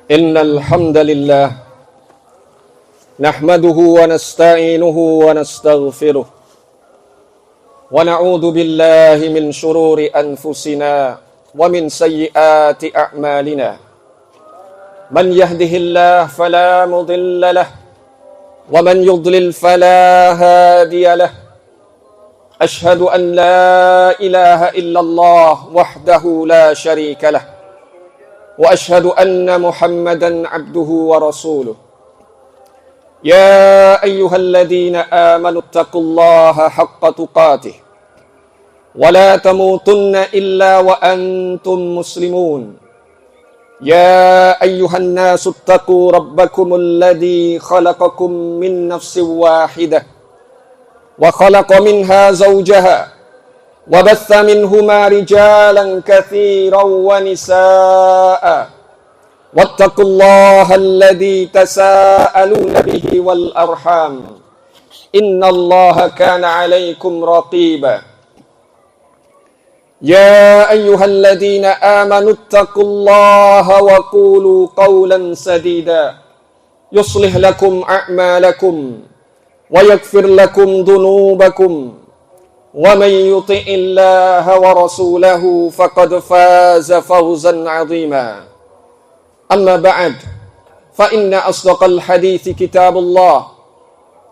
إن الحمد لله نحمده ونستعينه ونستغفره ونعوذ بالله من شرور أنفسنا ومن سيئات أعمالنا من يهده الله فلا مضل له ومن يضلل فلا هادي له أشهد أن لا إله إلا الله وحده لا شريك له وأشهد أن محمدا عبده ورسوله يا أيها الذين آمنوا اتقوا الله حق تقاته ولا تموتن إلا وأنتم مسلمون يا أيها الناس اتقوا ربكم الذي خلقكم من نفس واحدة وخلق منها زوجها وبث منهما رجالا كثيرا ونساء واتقوا الله الذي تساءلون به والأرحام إن الله كان عليكم رقيبا يا أيها الذين آمنوا اتقوا الله وقولوا قولا سديدا يصلح لكم أعمالكم ويغفر لكم ذنوبكم ومن يطع الله ورسوله فقد فاز فوزا عظيما أما بعد فإن أصدق الحديث كتاب الله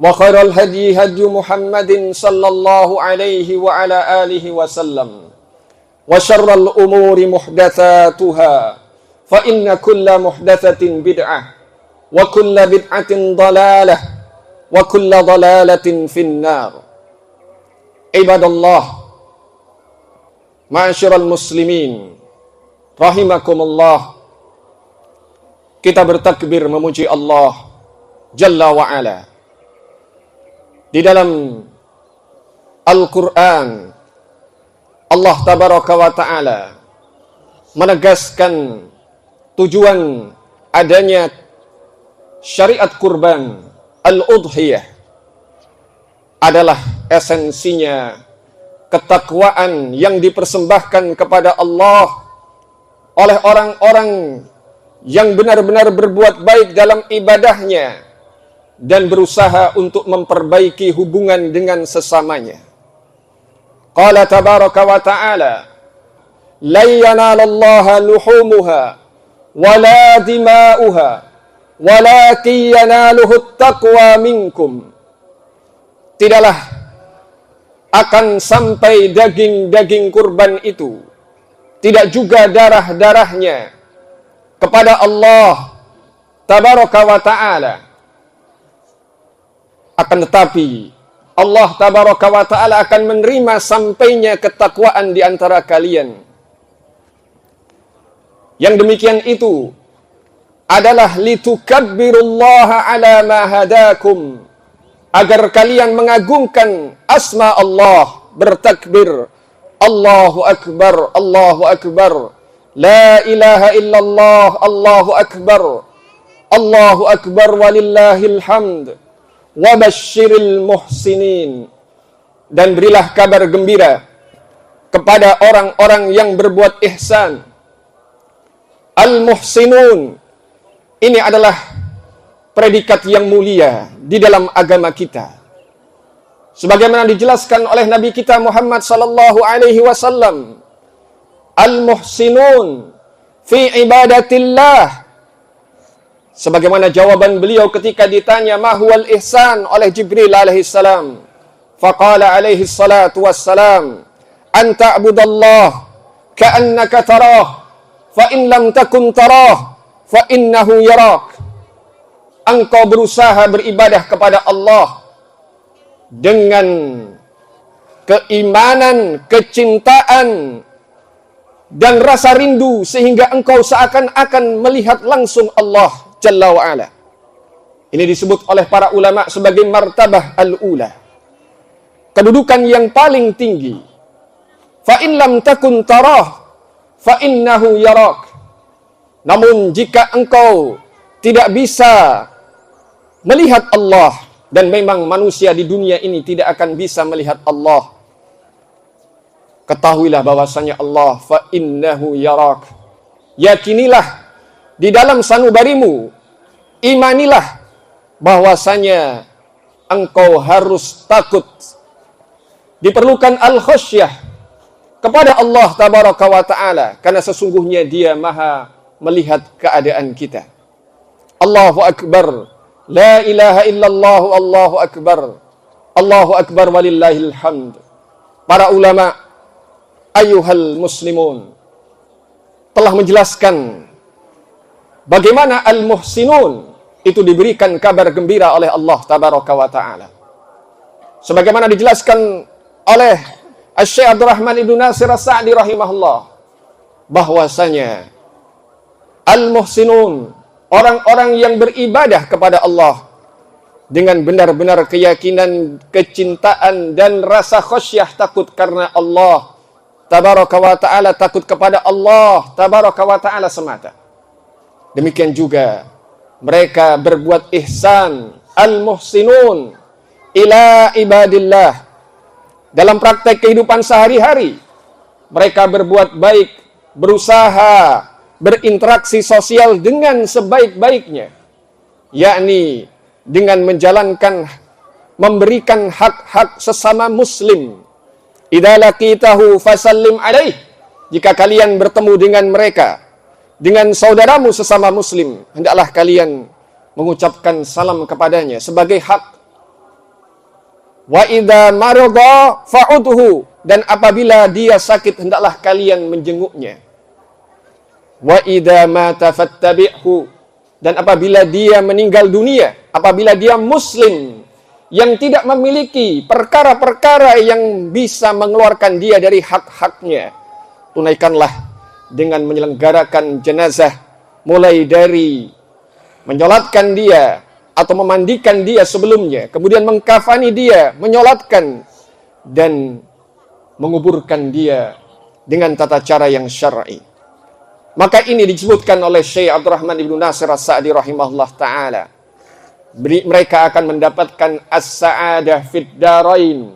وخير الهدي هدي محمد صلى الله عليه وعلى آله وسلم وشر الأمور محدثاتها فإن كل محدثة بدعة وكل بدعة ضلالة وكل ضلالة في النار. Ibadallah, ma'asyiral muslimin, rahimakumullah. Kita bertakbir memuji Allah Jalla wa'ala. Di dalam Al-Quran, Allah Tabaraka wa Ta'ala menegaskan tujuan adanya syariat kurban al-udhiyah adalah esensinya ketakwaan yang dipersembahkan kepada Allah oleh orang-orang yang benar-benar berbuat baik dalam ibadahnya dan berusaha untuk memperbaiki hubungan dengan sesamanya. Qala tabaraka wa ta'ala, "La yanalallaha luhumuha wala dima'uha walakin yanaluhu taqwa minkum." Tidaklah akan sampai daging-daging kurban itu, tidak juga darah-darahnya kepada Allah Tabaraka wa Ta'ala. Akan tetapi Allah Tabaraka wa Ta'ala akan menerima sampainya ketakwaan di antara kalian. Yang demikian itu adalah litukabbirullaha ala ma hadakum, agar kalian mengagungkan asma Allah, bertakbir, Allahu Akbar, Allahu Akbar, La ilaha illallah, Allahu Akbar, Allahu Akbar walillahil hamd, wa basyiril muhsinin. Dan berilah kabar gembira kepada orang-orang yang berbuat ihsan. Al-muhsinun, ini adalah predikat yang mulia di dalam agama kita. Sebagaimana dijelaskan oleh Nabi kita Muhammad sallallahu alaihi wasallam, al-muhsinun fi ibadatillah. Sebagaimana jawaban beliau ketika ditanya ma huwal ihsan oleh Jibril alaihi salam. Faqala alaihi salatu wassalam, an ta'budallah ka'annaka tarah, fa in lam takun tarah, fa innahu yarak. Engkau berusaha beribadah kepada Allah dengan keimanan, kecintaan, dan rasa rindu sehingga engkau seakan-akan melihat langsung Allah Jalla wa'ala. Ini disebut oleh para ulama sebagai martabah al-ula, kedudukan yang paling tinggi. Fa in lam takun tarah, fa innahu yarak. Namun jika engkau tidak bisa melihat Allah, dan memang manusia di dunia ini tidak akan bisa melihat Allah, ketahuilah bahwasanya Allah fa innahu yarak. Yakinilah di dalam sanubarimu, imanilah bahwasanya engkau harus takut. Diperlukan al-khasyah kepada Allah tabaraka wa ta'ala, karena sesungguhnya Dia Maha melihat keadaan kita. Allahu akbar, la ilaha illallah, Allahu akbar, Allahu akbar walillahil hamd. Para ulama, ayyuhal muslimun, telah menjelaskan bagaimana al-muhsinun itu diberikan kabar gembira oleh Allah tabaraka wa ta'ala. Sebagaimana dijelaskan oleh Syekh Abdurrahman Ibnu Nasir As-Sa'di rahimahullah, bahwasanya al-muhsinun, orang-orang yang beribadah kepada Allah dengan benar-benar keyakinan, kecintaan dan rasa khasyah, takut karena Allah tabaraka wa ta'ala, takut kepada Allah tabaraka wa ta'ala semata. Demikian juga mereka berbuat ihsan, al-muhsinun ila ibadillah. Dalam praktek kehidupan sehari-hari, mereka berbuat baik, berusaha berinteraksi sosial dengan sebaik-baiknya, yakni dengan menjalankan, memberikan hak-hak sesama muslim. Idza laqitahu fasallim alaih. Jika kalian bertemu dengan mereka, dengan saudaramu sesama muslim, hendaklah kalian mengucapkan salam kepadanya sebagai hak. Wa idza marada fa'udhu, dan apabila dia sakit hendaklah kalian menjenguknya. Wa idza mata fattabi'hu, dan apabila dia meninggal dunia, apabila dia muslim yang tidak memiliki perkara-perkara yang bisa mengeluarkan dia dari hak-haknya, tunaikanlah dengan menyelenggarakan jenazah, mulai dari menyolatkan dia atau memandikan dia sebelumnya, kemudian mengkafani dia, menyolatkan dan menguburkan dia dengan tata cara yang syar'i. Maka ini disebutkan oleh Syekh Abdurrahman Ibnu Nasir As-Sa'di rahimahullah ta'ala. Mereka akan mendapatkan as-sa'adah fid darain.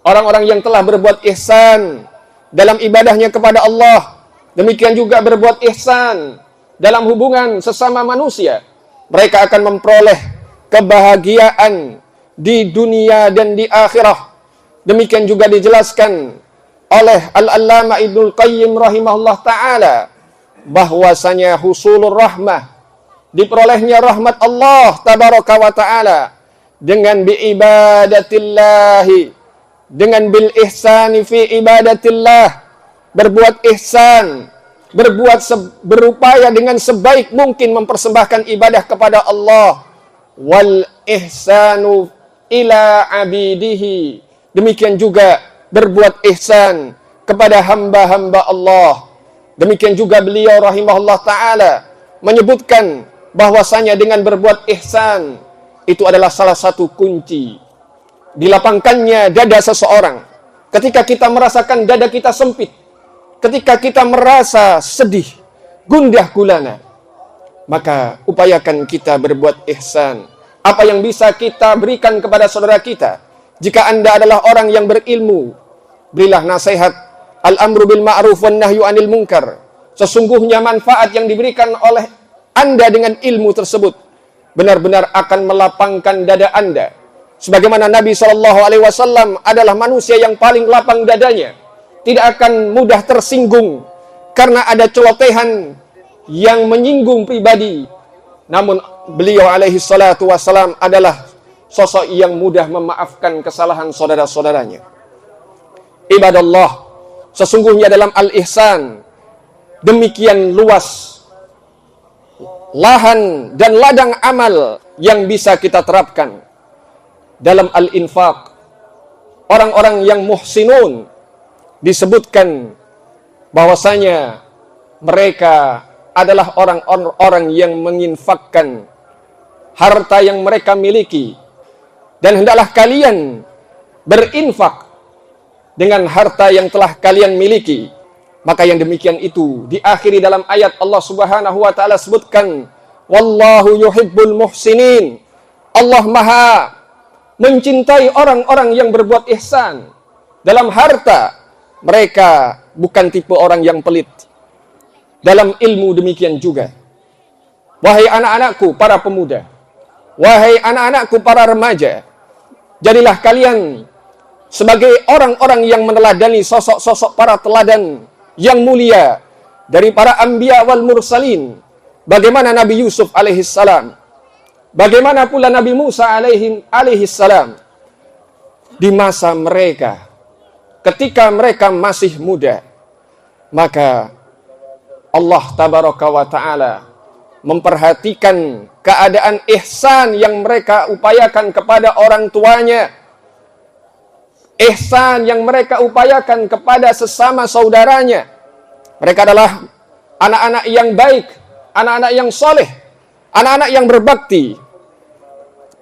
Orang-orang yang telah berbuat ihsan dalam ibadahnya kepada Allah, demikian juga berbuat ihsan dalam hubungan sesama manusia, mereka akan memperoleh kebahagiaan di dunia dan di akhirah. Demikian juga dijelaskan oleh Al-Allamah Ibnul Qayyim rahimahullah ta'ala, bahwasanya husulur rahmah, diperolehnya rahmat Allah tabaraka wa ta'ala dengan biibadatillahi, dengan bil ihsani fi ibadatillah, berbuat ihsan, berupaya dengan sebaik mungkin mempersembahkan ibadah kepada Allah. Wal ihsanu ila abidihi, demikian juga berbuat ihsan kepada hamba-hamba Allah. Demikian juga beliau rahimahullah ta'ala menyebutkan bahwasanya dengan berbuat ihsan itu adalah salah satu kunci dilapangkannya dada seseorang. Ketika kita merasakan dada kita sempit, ketika kita merasa sedih, gundah gulana, maka upayakan kita berbuat ihsan. Apa yang bisa kita berikan kepada saudara kita? Jika Anda adalah orang yang berilmu, berilah nasihat, al-amru bil ma'ruf wan nahyu 'anil munkar. Sesungguhnya manfaat yang diberikan oleh Anda dengan ilmu tersebut benar-benar akan melapangkan dada Anda. Sebagaimana Nabi SAW adalah manusia yang paling lapang dadanya, tidak akan mudah tersinggung karena ada celotehan yang menyinggung pribadi. Namun beliau alaihi salatu wassalam adalah sosok yang mudah memaafkan kesalahan saudara-saudaranya. Ibadallah, sesungguhnya dalam al-ihsan demikian luas lahan dan ladang amal yang bisa kita terapkan. Dalam al-infaq, orang-orang yang muhsinun disebutkan bahwasanya mereka adalah orang-orang yang menginfakkan harta yang mereka miliki, dan hendaklah kalian berinfak dengan harta yang telah kalian miliki. Maka yang demikian itu diakhiri dalam ayat Allah Subhanahu wa taala sebutkan, wallahu yuhibbul muhsinin. Allah Maha mencintai orang-orang yang berbuat ihsan dalam harta. Mereka bukan tipe orang yang pelit. Dalam ilmu demikian juga. Wahai anak-anakku para pemuda, wahai anak-anakku para remaja, jadilah kalian sebagai orang-orang yang meneladani sosok-sosok para teladan yang mulia dari para anbiya wal mursalin. Bagaimana Nabi Yusuf alaihissalam, bagaimana pula Nabi Musa alaihissalam di masa mereka, ketika mereka masih muda, maka Allah tabaraka wa ta'ala memperhatikan keadaan ihsan yang mereka upayakan kepada orang tuanya, ihsan yang mereka upayakan kepada sesama saudaranya. Mereka adalah anak-anak yang baik, anak-anak yang soleh, anak-anak yang berbakti.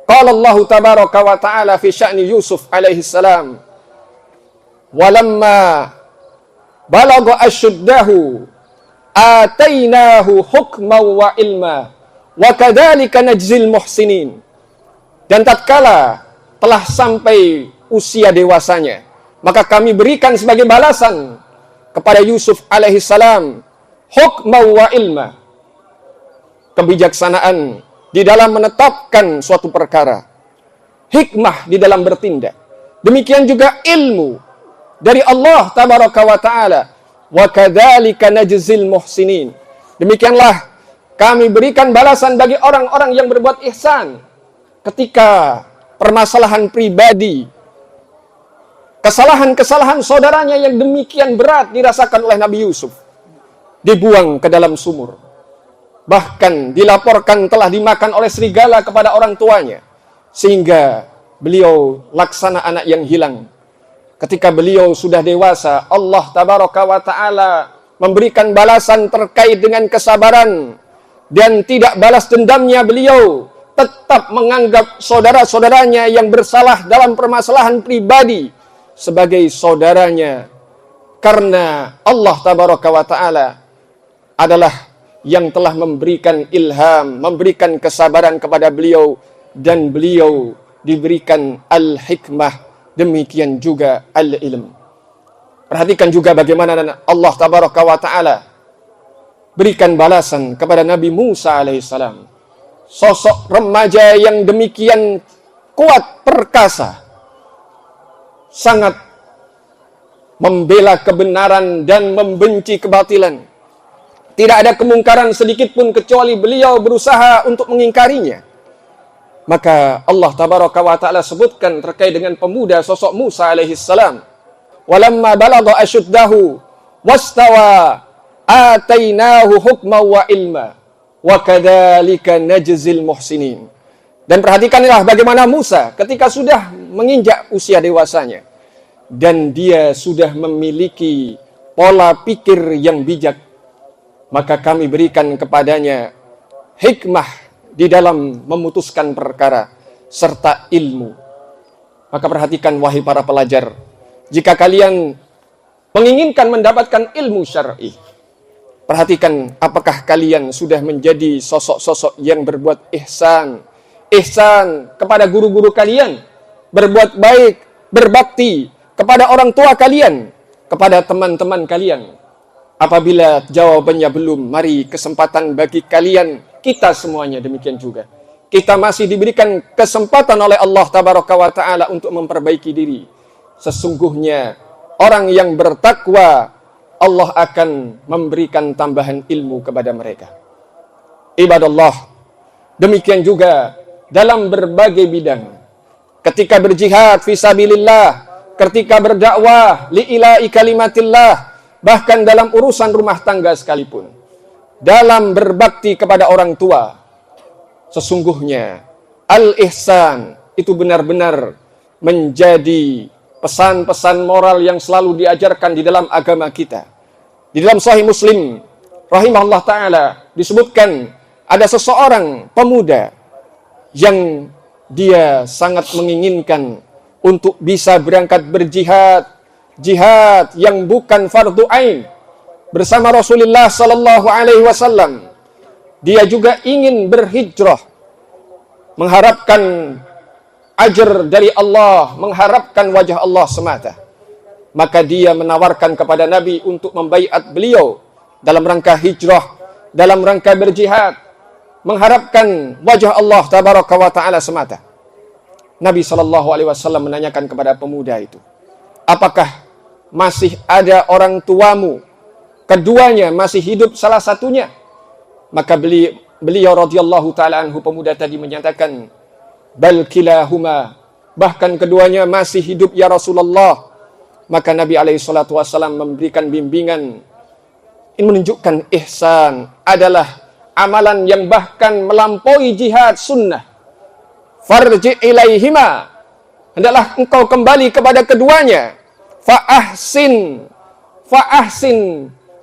Qala Allah tabaraka wa ta'ala fi sya'ni Yusuf alaihi salam, walamma balagha asyuddahu atainahu hukman wa ilma wa kadzalika najzil muhsinin. Dan tatkala telah sampai usia dewasanya, maka kami berikan sebagai balasan kepada Yusuf alaihi salam hukman wa ilma, kebijaksanaan di dalam menetapkan suatu perkara, hikmah di dalam bertindak, demikian juga ilmu dari Allah tabaraka wa ta'ala. Wa kadzalika najzil muhsinin, demikianlah kami berikan balasan bagi orang-orang yang berbuat ihsan. Ketika permasalahan pribadi, kesalahan-kesalahan saudaranya yang demikian berat dirasakan oleh Nabi Yusuf, dibuang ke dalam sumur, bahkan dilaporkan telah dimakan oleh serigala kepada orang tuanya, sehingga beliau laksana anak yang hilang. Ketika beliau sudah dewasa, Allah tabaraka wa ta'ala memberikan balasan terkait dengan kesabaran dan tidak balas dendamnya. Beliau tetap menganggap saudara-saudaranya yang bersalah dalam permasalahan pribadi sebagai saudaranya, karena Allah tabaraka wa ta'ala adalah yang telah memberikan ilham, memberikan kesabaran kepada beliau, dan beliau diberikan al-hikmah, demikian juga al-ilm. Perhatikan juga bagaimana Allah tabaraka wa ta'ala berikan balasan kepada Nabi Musa alaihissalam, sosok remaja yang demikian kuat perkasa, sangat membela kebenaran dan membenci kebatilan. Tidak ada kemungkaran sedikit pun kecuali beliau berusaha untuk mengingkarinya. Maka Allah tabaraka wa ta'ala sebutkan terkait dengan pemuda sosok Musa alaihissalam, walamma balagha asyuddahu wastawa atainahu hukman wa ilma wa kadzalika najzil muhsinin. Dan perhatikanlah bagaimana Musa ketika sudah menginjak usia dewasanya dan dia sudah memiliki pola pikir yang bijak, maka kami berikan kepadanya hikmah di dalam memutuskan perkara serta ilmu. Maka perhatikan wahai para pelajar, jika kalian menginginkan mendapatkan ilmu syar'i, perhatikan apakah kalian sudah menjadi sosok-sosok yang berbuat ihsan kepada guru-guru kalian, berbuat baik, berbakti kepada orang tua kalian, kepada teman-teman kalian. Apabila jawabannya belum, mari kesempatan bagi kalian, kita semuanya demikian juga. Kita masih diberikan kesempatan oleh Allah tabaraka wa ta'ala untuk memperbaiki diri. Sesungguhnya orang yang bertakwa, Allah akan memberikan tambahan ilmu kepada mereka. Ibadallah, demikian juga dalam berbagai bidang. Ketika berjihad fisabilillah, ketika berdakwah li'ila'i kalimatillah, bahkan dalam urusan rumah tangga sekalipun, dalam berbakti kepada orang tua, sesungguhnya al-ihsan itu benar-benar menjadi pesan-pesan moral yang selalu diajarkan di dalam agama kita. Di dalam Sahih Muslim rahimahullah ta'ala disebutkan ada seseorang pemuda yang dia sangat menginginkan untuk bisa berangkat berjihad, jihad yang bukan fardu ain, bersama Rasulullah sallallahu alaihi wasallam. Dia juga ingin berhijrah, mengharapkan ajar dari Allah, mengharapkan wajah Allah semata. Maka dia menawarkan kepada Nabi untuk membaiat beliau dalam rangka hijrah, dalam rangka berjihad. mengharapkan wajah Allah tabaraka wa ta'ala semata. Nabi SAW menanyakan kepada pemuda itu, apakah masih ada orang tuamu? Keduanya masih hidup salah satunya. Maka beliau radhiyallahu ta'ala anhu, pemuda tadi menyatakan, bal kilahuma, bahkan keduanya masih hidup ya Rasulullah. Maka Nabi SAW memberikan bimbingan. Ini menunjukkan ihsan adalah amalan yang bahkan melampaui jihad sunnah. Farji ilaihima, hendaklah engkau kembali kepada keduanya. Fa'ahsin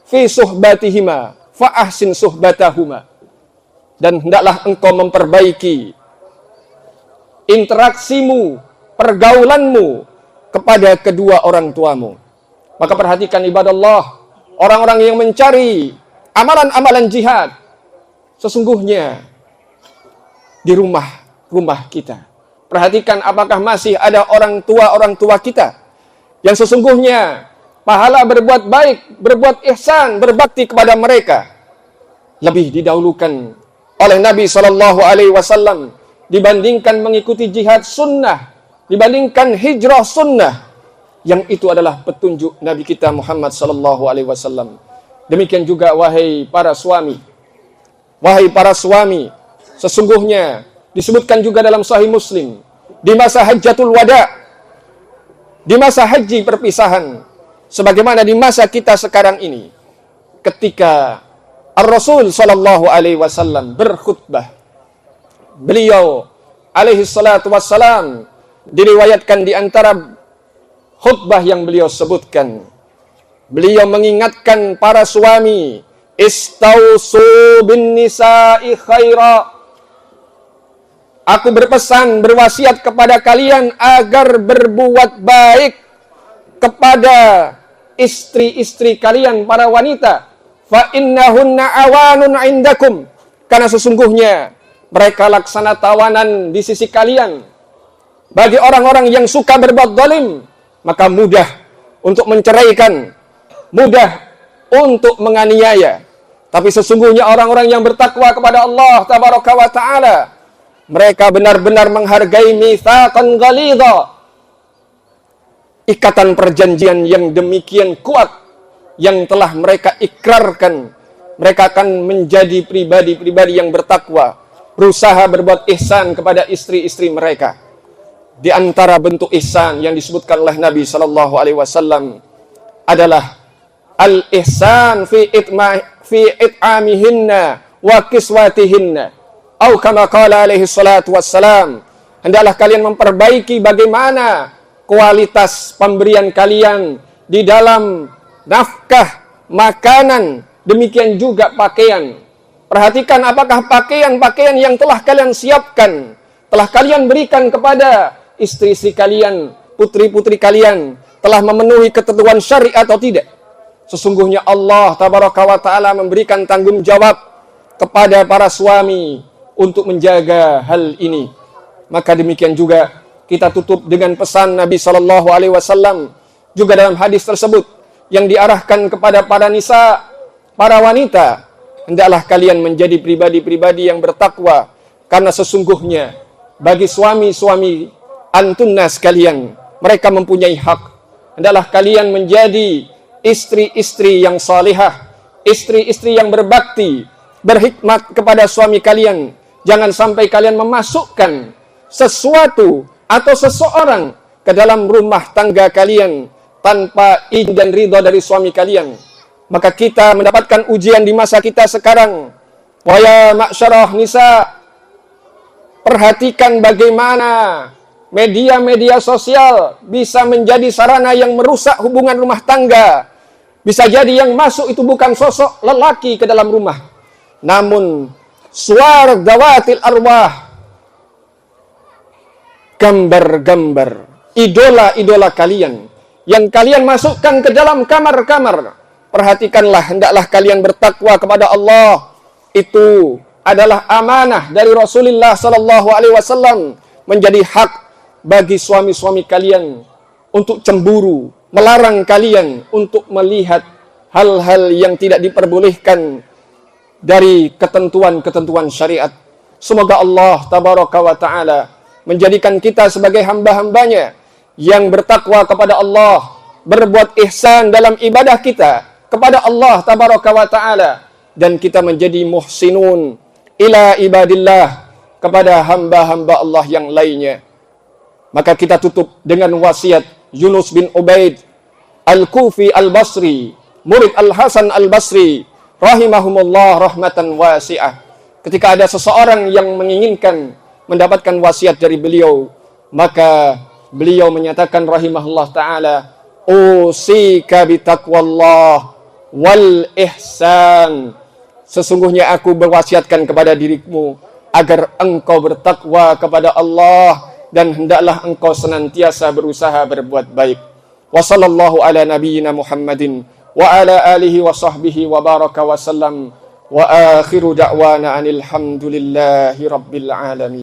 fi suhbatihima, fa'ahsin suhbatahuma. Dan hendaklah engkau memperbaiki interaksimu, pergaulanmu kepada kedua orang tuamu. Maka perhatikan ibadallah, orang-orang yang mencari amalan-amalan jihad, sesungguhnya di rumah kita. Perhatikan apakah masih ada orang tua kita yang sesungguhnya pahala berbuat baik, berbuat ihsan, berbakti kepada mereka lebih didahulukan oleh Nabi SAW dibandingkan mengikuti jihad sunnah, dibandingkan hijrah sunnah, yang itu adalah petunjuk Nabi kita Muhammad SAW. Demikian juga wahai para suami, sesungguhnya disebutkan juga dalam Sahih Muslim, di masa Hajjatul Wada, di masa haji perpisahan, sebagaimana di masa kita sekarang ini, ketika Ar-Rasul SAW berkhutbah, beliau alaihi salatu wassalam diriwayatkan di antara khutbah yang beliau sebutkan, beliau mengingatkan para suami, istausu bin nisa'i khaira. Aku berpesan, berwasiat kepada kalian agar berbuat baik kepada istri-istri kalian, para wanita. Fa innahunna awanun indakum, karena sesungguhnya mereka laksana tawanan di sisi kalian. Bagi orang-orang yang suka berbuat zalim, maka mudah untuk menceraikan, mudah untuk menganiaya. Tapi sesungguhnya orang-orang yang bertakwa kepada Allah tabaraka wa ta'ala, mereka benar-benar menghargai mitsaqan ghalidha, ikatan perjanjian yang demikian kuat yang telah mereka ikrarkan. Mereka akan menjadi pribadi-pribadi yang bertakwa, berusaha berbuat ihsan kepada istri-istri mereka. Di antara bentuk ihsan yang disebutkan oleh Nabi SAW adalah al-ihsan fi it'amihinna wa kiswatihinna. Atau kama qala alaihi salatu wassalam, hendaklah kalian memperbaiki bagaimana kualitas pemberian kalian di dalam nafkah, makanan, demikian juga pakaian. Perhatikan apakah pakaian-pakaian yang telah kalian siapkan, telah kalian berikan kepada istri-istri kalian, putri-putri kalian, telah memenuhi ketentuan syariat atau tidak. Sesungguhnya Allah tabaraka wa ta'ala memberikan tanggung jawab kepada para suami untuk menjaga hal ini. Maka demikian juga kita tutup dengan pesan Nabi SAW juga dalam hadis tersebut yang diarahkan kepada para nisa, para wanita, hendaklah kalian menjadi pribadi-pribadi yang bertakwa, karena sesungguhnya bagi suami-suami antunna sekalian, mereka mempunyai hak. Hendaklah kalian menjadi istri-istri yang salihah, istri-istri yang berbakti, berhikmat kepada suami kalian. Jangan sampai kalian memasukkan sesuatu atau seseorang ke dalam rumah tangga kalian tanpa izin dan ridha dari suami kalian. Maka kita mendapatkan ujian di masa kita sekarang. Wa ya ma'syarah nisa, perhatikan bagaimana media-media sosial bisa menjadi sarana yang merusak hubungan rumah tangga. Bisa jadi yang masuk itu bukan sosok lelaki ke dalam rumah, namun suar dawatil arwah, gambar-gambar idola-idola kalian yang kalian masukkan ke dalam kamar-kamar. Perhatikanlah, hendaklah kalian bertakwa kepada Allah. Itu adalah amanah dari Rasulullah SAW, menjadi hak bagi suami-suami kalian untuk cemburu, melarang kalian untuk melihat hal-hal yang tidak diperbolehkan dari ketentuan-ketentuan syariat. Semoga Allah tabaraka wa ta'ala menjadikan kita sebagai hamba-hambanya yang bertakwa kepada Allah, berbuat ihsan dalam ibadah kita kepada Allah tabaraka wa ta'ala, dan kita menjadi muhsinun ila ibadillah kepada hamba-hamba Allah yang lainnya. Maka kita tutup dengan wasiat Yunus bin Ubaid Al-Kufi Al-Basri, murid Al-Hasan Al-Basri rahimahumullah rahmatan wasi'ah. Ketika ada seseorang yang menginginkan mendapatkan wasiat dari beliau, maka beliau menyatakan rahimahullah ta'ala, usika bitaqwallah wal ihsan. Sesungguhnya aku berwasiatkan kepada dirimu agar engkau bertakwa kepada Allah dan hendaklah engkau senantiasa berusaha berbuat baik. Wa sallallahu ala nabiyyina Muhammadin wa ala alihi wa sahbihi wa baraka wa sallam. Wa akhiru da'wana anil hamdulillahi rabbil alamin.